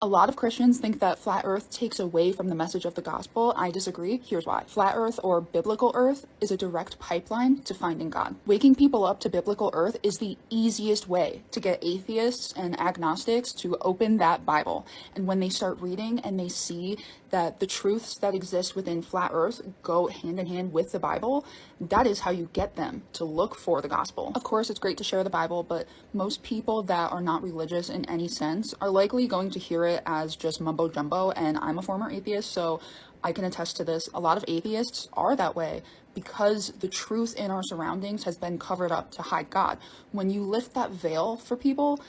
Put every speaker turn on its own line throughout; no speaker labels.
A lot of Christians think that flat earth takes away from the message of the gospel. I disagree. Here's why. Flat earth, or biblical earth, is a direct pipeline to finding God. Waking people up to biblical earth is the easiest way to get atheists and agnostics to open that Bible. And when they start reading and they see that the truths that exist within flat earth go hand in hand with the Bible, that is how you get them to look for the gospel. Of course, it's great to share the Bible, but most people that are not religious in any sense are likely going to hear it as just mumbo jumbo, and I'm a former atheist, so I can attest to this. A lot of atheists are that way because the truth in our surroundings has been covered up to hide God. When you lift that veil for people,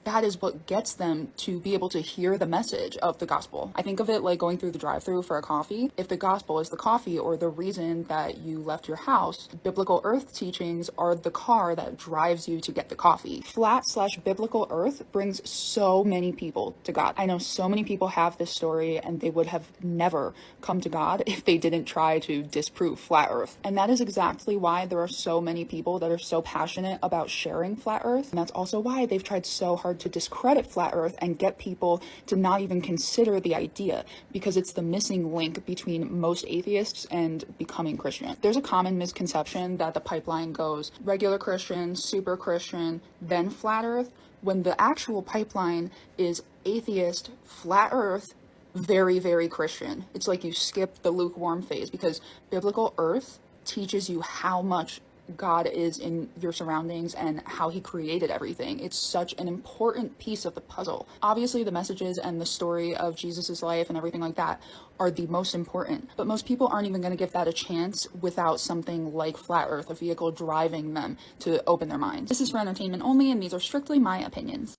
that is what gets them to be able to hear the message of the gospel. I think of it like going through the drive-thru for a coffee. If the gospel is the coffee or the reason that you left your house, biblical earth teachings are the car that drives you to get the coffee. Flat/biblical earth brings so many people to God. I know so many people have this story and they would have never come to God if they didn't try to disprove flat earth. And that is exactly why there are so many people that are so passionate about sharing flat earth. And that's also why they've tried so hard to discredit flat earth and get people to not even consider the idea, because it's the missing link between most atheists and becoming Christian. There's a common misconception that the pipeline goes regular Christian, super Christian, then flat earth, when the actual pipeline is atheist, flat earth, very, very Christian. It's like you skip the lukewarm phase, because biblical earth teaches you how much God is in your surroundings and how he created everything. It's such an important piece of the puzzle. Obviously, the messages and the story of Jesus's life and everything like that are the most important, but most people aren't even going to give that a chance without something like flat earth, a vehicle driving them to open their minds. This is for entertainment only, and these are strictly my opinions.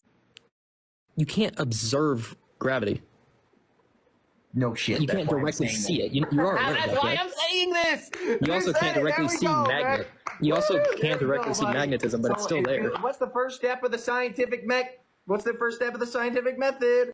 You can't observe gravity.
No shit.
You can't directly see it. You are aware of that.
That's why I'm saying this.
You also can't directly see magnet. You also can't directly see magnetism, but it's still there.
What's the first step of the scientific What's the first step of the scientific method?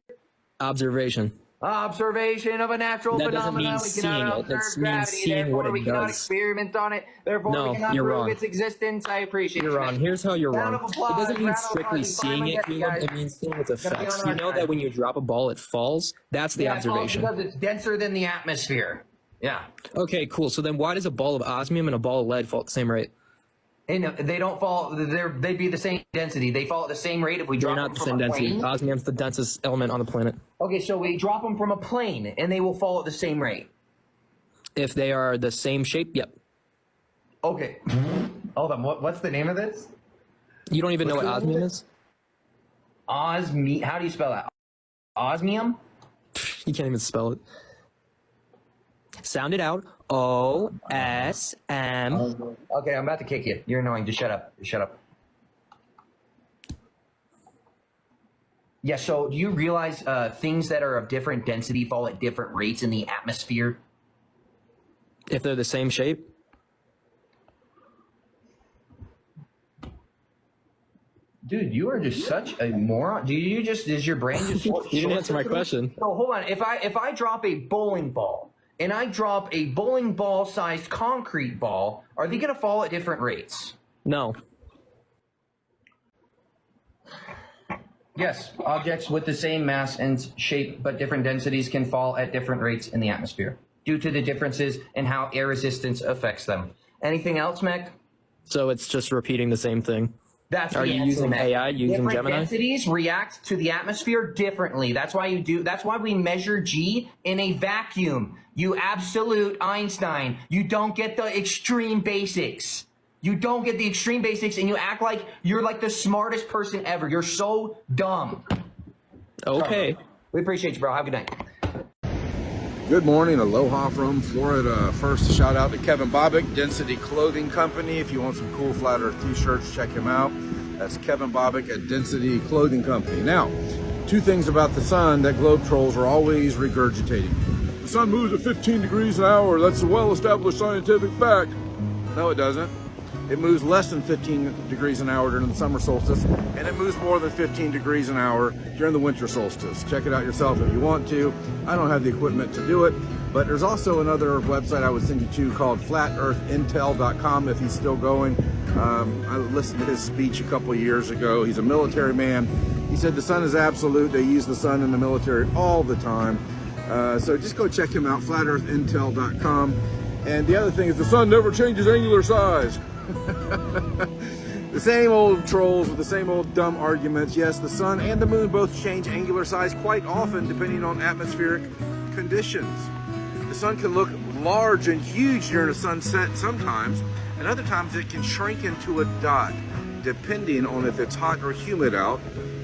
Observation.
Observation of a natural phenomenon.
That doesn't mean seeing it. That means seeing what it does.
We cannot experiment on it. Therefore, we cannot prove its existence. I appreciate it.
You're wrong. Here's how you're wrong. It doesn't mean strictly seeing it, Caleb. It means seeing its effects. You know that when you drop a ball, it falls? That's the observation.
Because it's denser than the atmosphere. Yeah.
Okay, cool. So then why does a ball of osmium and a ball of lead fall at the same rate?
And they don't fall. They'd be the same density. They fall at the same rate if we drop them from a plane. They're not the same density. Osmium's the densest element on the planet. Okay, so we drop them from a plane, and they will fall at the same rate.
If they are the same shape, yep.
Okay. Hold on. What's the name of this?
You don't even know what osmium is?
How do you spell that? Osmium?
You can't even spell it. Sound it out. O-S-M.
Okay, I'm about to kick you. You're annoying. Just shut up. Just shut up. Yeah, so do you realize things that are of different density fall at different rates in the atmosphere?
If they're the same shape?
Dude, you are just such a moron. Is your brain just
You didn't answer my question.
No, hold on. If I drop a bowling ball and I drop a bowling ball sized concrete ball, are they going to fall at different rates?
No.
Yes, objects with the same mass and shape but different densities can fall at different rates in the atmosphere due to the differences in how air resistance affects them. Anything else, Mech?
So it's just repeating the same thing.
Are you using
AI, using
different
Gemini?
Densities react to the atmosphere differently. That's why we measure G in a vacuum. You absolute Einstein. You don't get the extreme basics. You don't get the extreme basics, and you act like you're like the smartest person ever. You're so dumb.
Okay.
We appreciate you, bro. Have a good night.
Good morning, aloha from Florida. First, shout out to Kevin Bobick, Density Clothing Company. If you want some cool Flat Earth t-shirts, check him out. That's Kevin Bobick at Density Clothing Company. Now, two things about the sun that globe trolls are always regurgitating. The sun moves at 15 degrees an hour. That's a well-established scientific fact. No, it doesn't. It moves less than 15 degrees an hour during the summer solstice, and it moves more than 15 degrees an hour during the winter solstice. Check it out yourself if you want to. I don't have the equipment to do it, but there's also another website I would send you to called flatearthintel.com if he's still going. I listened to his speech a couple of years ago. He's a military man. He said the sun is absolute. They use the sun in the military all the time. So just go check him out, flatearthintel.com. And the other thing is the sun never changes angular size. The same old trolls with the same old dumb arguments. Yes, the sun and the moon both change angular size quite often depending on atmospheric conditions. The sun can look large and huge during a sunset sometimes, and other times it can shrink into a dot, depending on if it's hot or humid out,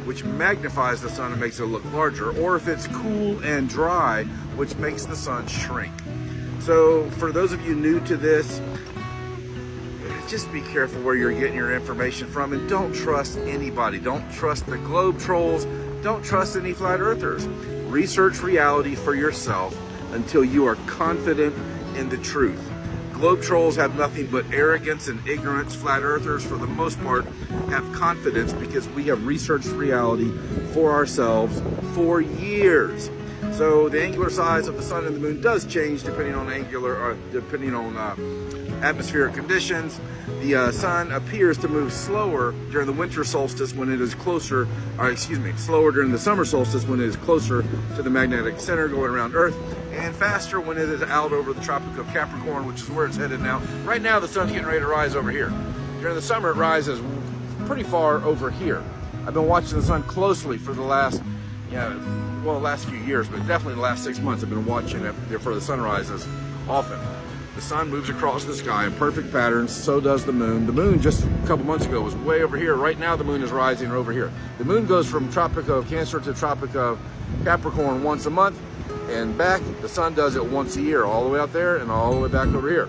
which magnifies the sun and makes it look larger, or if it's cool and dry, which makes the sun shrink. So for those of you new to this, just be careful where you're getting your information from, and don't trust anybody. Don't trust the globe trolls. Don't trust any flat earthers. Research reality for yourself until you are confident in the truth. Globe trolls have nothing but arrogance and ignorance. Flat earthers, for the most part, have confidence because we have researched reality for ourselves for years. So the angular size of the sun and the moon does change depending on atmospheric conditions. The sun appears to move slower during the winter solstice when it is closer, slower during the summer solstice when it is closer to the magnetic center going around Earth, and faster when it is out over the Tropic of Capricorn, which is where it's headed now. Right now the sun's getting ready to rise over here. During the summer it rises pretty far over here. I've been watching the sun closely for the last few years, but definitely the last 6 months I've been watching it for the sunrises often. The sun moves across the sky in perfect patterns, so does the moon. The moon just a couple months ago was way over here. Right now the moon is rising over here. The moon goes from Tropic of Cancer to Tropic of Capricorn once a month and back. The sun does it once a year, all the way out there and all the way back over here.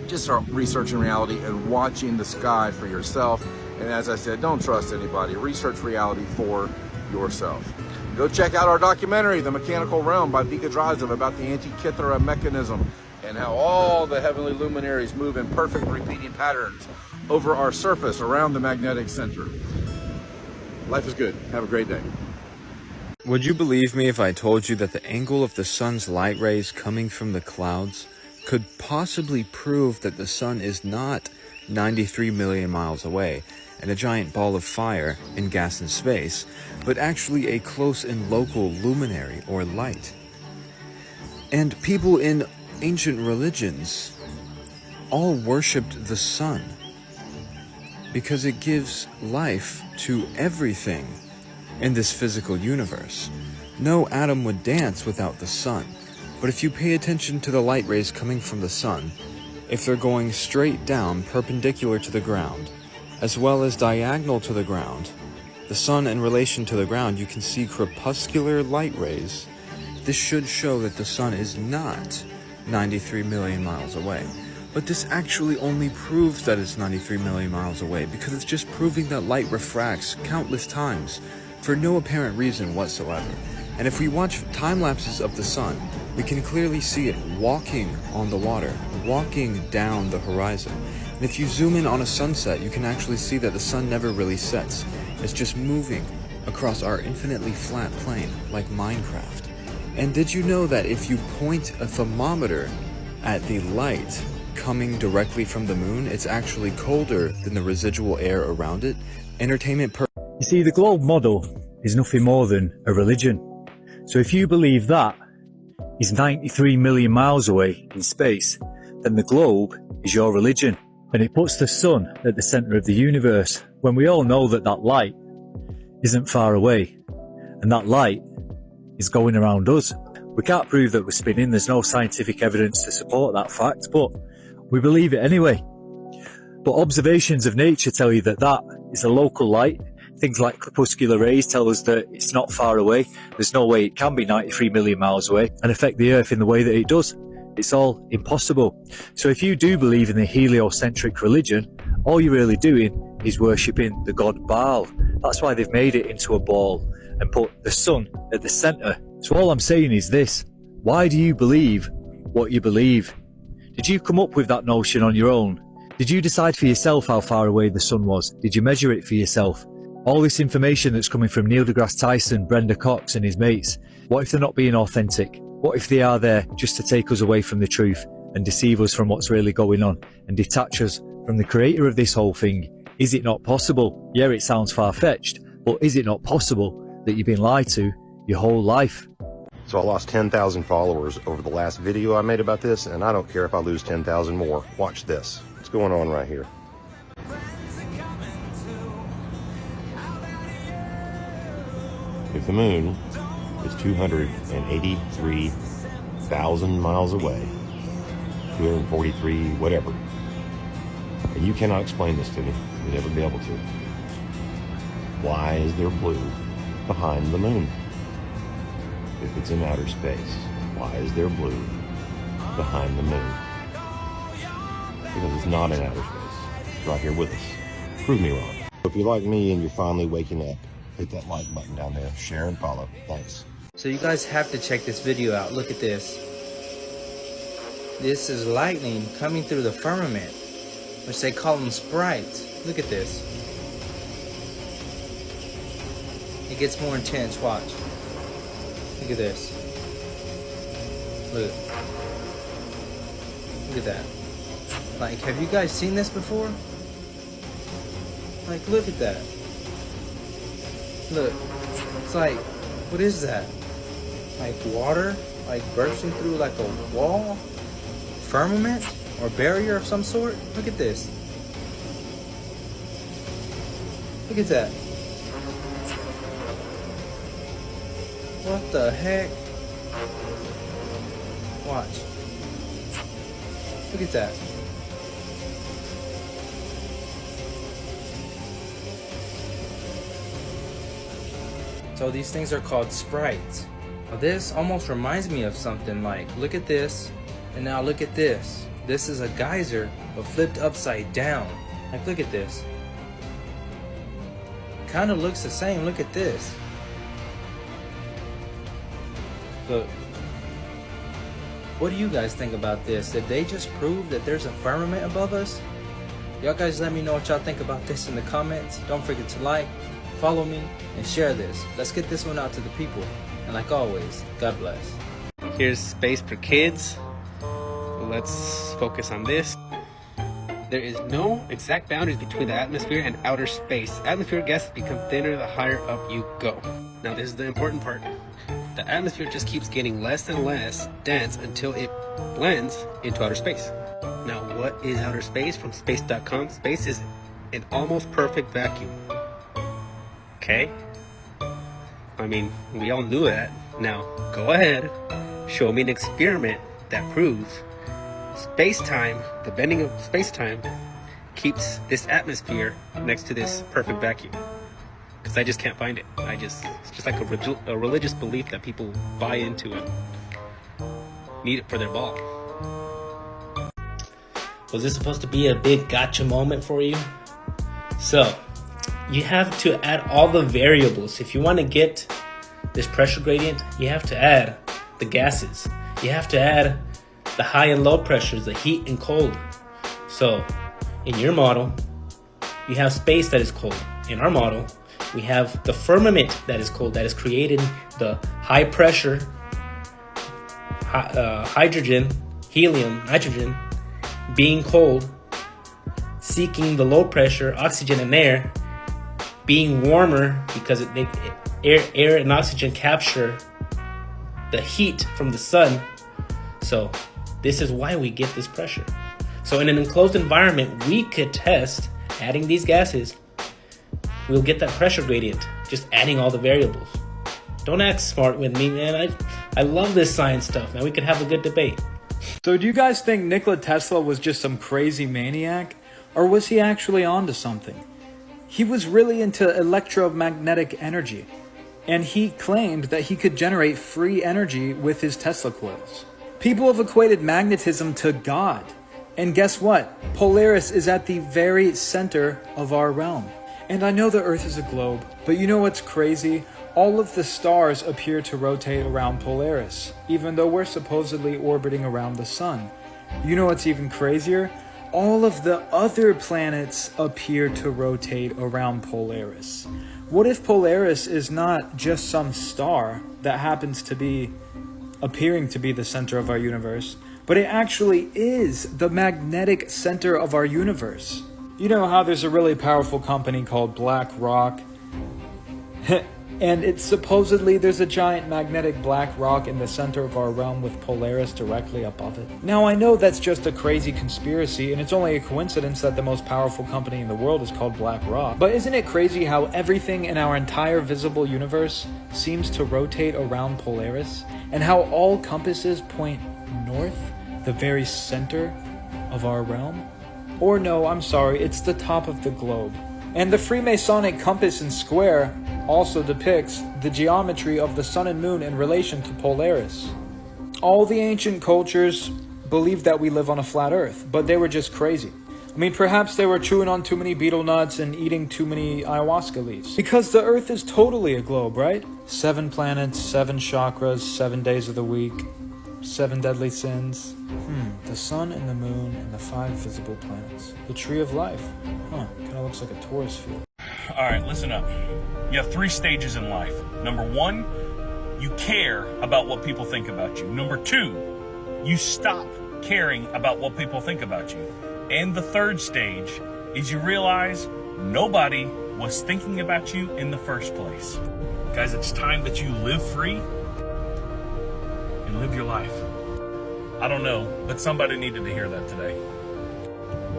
Just start researching reality and watching the sky for yourself. And as I said, don't trust anybody. Research reality for yourself. Go check out our documentary, The Mechanical Realm by Vika Drazev, about the Antikythera mechanism and how all the heavenly luminaries move in perfect repeating patterns over our surface around the magnetic center. Life is good. Have a great day.
Would you believe me if I told you that the angle of the sun's light rays coming from the clouds could possibly prove that the sun is not 93 million miles away and a giant ball of fire in gas and space, but actually a close and local luminary or light? And people in ancient religions all worshipped the sun because it gives life to everything in this physical universe. No atom would dance without the sun, but if you pay attention to the light rays coming from the sun, if they're going straight down perpendicular to the ground as well as diagonal to the ground, the sun in relation to the ground, you can see crepuscular light rays. This should show that the sun is not 93 million miles away. But this actually only proves that it's 93 million miles away because it's just proving that light refracts countless times for no apparent reason whatsoever. And if we watch time lapses of the sun, we can clearly see it walking on the water, walking down the horizon. And if you zoom in on a sunset, you can actually see that the sun never really sets. It's just moving across our infinitely flat plane like Minecraft. And did you know that if you point a thermometer at the light coming directly from the moon, it's actually colder than the residual air around it?
You see, the globe model is nothing more than a religion. So if you believe that is 93 million miles away in space, then the globe is your religion. And it puts the sun at the centre of the universe, when we all know that that light isn't far away. And that light is going around us. We can't prove that we're spinning, there's no scientific evidence to support that fact, but we believe it anyway. But observations of nature tell you that that is a local light. Things like crepuscular rays tell us that it's not far away. There's no way it can be 93 million miles away and affect the Earth in the way that it does. It's all impossible. So if you do believe in the heliocentric religion, all you're really doing is worshipping the god Baal. That's why they've made it into a ball and put the sun at the centre. So all I'm saying is this: why do you believe what you believe? Did you come up with that notion on your own? Did you decide for yourself how far away the sun was? Did you measure it for yourself? All this information that's coming from Neil deGrasse Tyson, Brenda Cox and his mates, what if they're not being authentic? What if they are there just to take us away from the truth and deceive us from what's really going on and detach us from the creator of this whole thing? Is it not possible? Yeah, it sounds far-fetched, But is it not possible that you've been lied to your whole life?
So I lost 10,000 followers over the last video I made about this, and I don't care if I lose 10,000 more. Watch this. What's going on right here? If the moon is 283,000 miles away, 243, whatever, and you cannot explain this to me, you'll never be able to. Why is there blue behind the moon? If it's in outer space, why is there blue behind the moon? Because it's not in outer space. It's right here with us. Prove me wrong. If you're like me and you're finally waking up, hit that like button down there, share and follow. Thanks.
So you guys have to check this video out. Look at this. This is lightning coming through the firmament, which they call them sprites. Look at this. It gets more intense, watch. Look at this. Look. Look at that. Like, have you guys seen this before? Like, look at that. Look. It's like, what is that? Like water? Like bursting through like a wall? Firmament? Or barrier of some sort? Look at this. Look at that. What the heck? Watch. Look at that. So these things are called sprites. Now this almost reminds me of something. Like, look at this, and now look at this. This is a geyser, but flipped upside down. Like, look at this. Kind of looks the same. Look at this. Look. What do you guys think about this? Did they just prove that there's a firmament above us? Y'all guys let me know what y'all think about this in the comments. Don't forget to like, follow me, and share this. Let's get this one out to the people. And like always, God bless.
Here's space for kids. Let's focus on this. There is no exact boundaries between the atmosphere and outer space. Atmospheric gases become thinner the higher up you go. Now this is the important part. The atmosphere just keeps getting less and less dense until it blends into outer space. Now what is outer space? From space.com, space is an almost perfect vacuum. Okay? I mean, we all knew that. Now, go ahead, show me an experiment that proves space-time, the bending of space-time, keeps this atmosphere next to this perfect vacuum. Because I just can't find it. It's just like a religious belief that people buy into and need it for their ball.
Was this supposed to be a big gotcha moment for you? So, you have to add all the variables. If you want to get this pressure gradient, you have to add the gases. You have to add the high and low pressures, the heat and cold. So, in your model, you have space that is cold. In our model, we have the firmament that is cold, that is creating the high pressure, hydrogen, helium, nitrogen, being cold, seeking the low pressure, oxygen and air, being warmer because air and oxygen capture the heat from the sun. So this is why we get this pressure. So in an enclosed environment, we could test adding these gases. We'll get that pressure gradient, just adding all the variables. Don't act smart with me, man. I love this science stuff, man. We could have a good debate.
So do you guys think Nikola Tesla was just some crazy maniac? Or was he actually onto something? He was really into electromagnetic energy. And he claimed that he could generate free energy with his Tesla coils. People have equated magnetism to God. And guess what? Polaris is at the very center of our realm. And I know the Earth is a globe, but you know what's crazy? All of the stars appear to rotate around Polaris, even though we're supposedly orbiting around the sun. You know what's even crazier? All of the other planets appear to rotate around Polaris. What if Polaris is not just some star that happens to be appearing to be the center of our universe, but it actually is the magnetic center of our universe? You know how there's a really powerful company called BlackRock, And it's supposedly there's a giant magnetic black rock in the center of our realm with Polaris directly above it. Now I know that's just a crazy conspiracy, and it's only a coincidence that the most powerful company in the world is called Black Rock. But isn't it crazy how everything in our entire visible universe seems to rotate around Polaris? And how all compasses point north, the very center of our realm? Or no, I'm sorry, it's the top of the globe. And the Freemasonic compass and square also depicts the geometry of the sun and moon in relation to Polaris. All the ancient cultures believed that we live on a flat earth, but they were just crazy. I mean, perhaps they were chewing on too many betel nuts and eating too many ayahuasca leaves. Because the earth is totally a globe, right? 7 planets, 7 chakras, 7 days of the week, 7 deadly sins. The sun and the moon and the 5 visible planets. The tree of life. Kinda looks like a Taurus field.
Alright, listen up. You have 3 stages in life. Number 1, you care about what people think about you. Number 2, you stop caring about what people think about you. And the 3rd stage is you realize nobody was thinking about you in the first place. Guys, it's time that you live free and live your life. I don't know, but somebody needed to hear that today.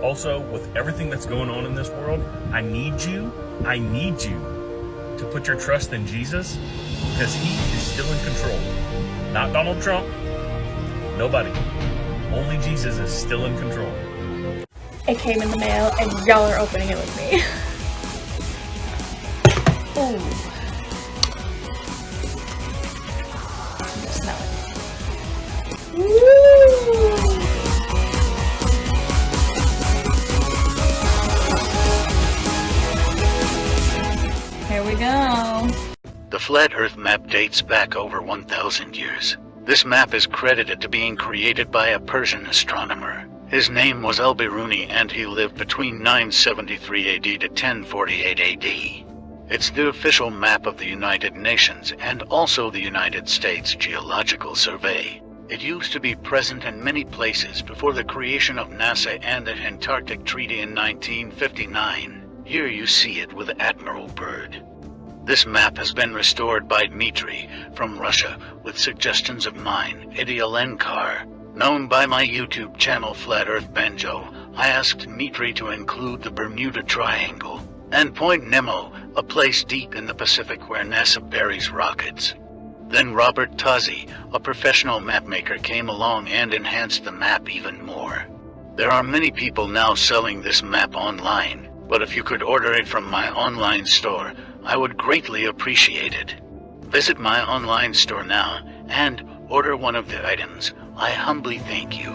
Also, with everything that's going on in this world, I need you to put your trust in Jesus, because he is still in control. Not Donald Trump, nobody. Only Jesus is still in control.
It came in the mail and y'all are opening it with me. Ooh. Smell it. Woo! Here we go.
The flat Earth map dates back over 1,000 years. This map is credited to being created by a Persian astronomer. His name was Al-Biruni, and he lived between 973 AD to 1048 AD. It's the official map of the United Nations and also the United States Geological Survey. It used to be present in many places before the creation of NASA and the Antarctic Treaty in 1959. Here you see it with Admiral Byrd. This map has been restored by Dmitry from Russia with suggestions of mine, Idialenkar. Known by my YouTube channel Flat Earth Banjo, I asked Dmitry to include the Bermuda Triangle and Point Nemo, a place deep in the Pacific where NASA buries rockets. Then Robert Tozzi, a professional mapmaker, came along and enhanced the map even more. There are many people now selling this map online, but if you could order it from my online store, I would greatly appreciate it. Visit my online store now and order one of the items. I humbly thank you.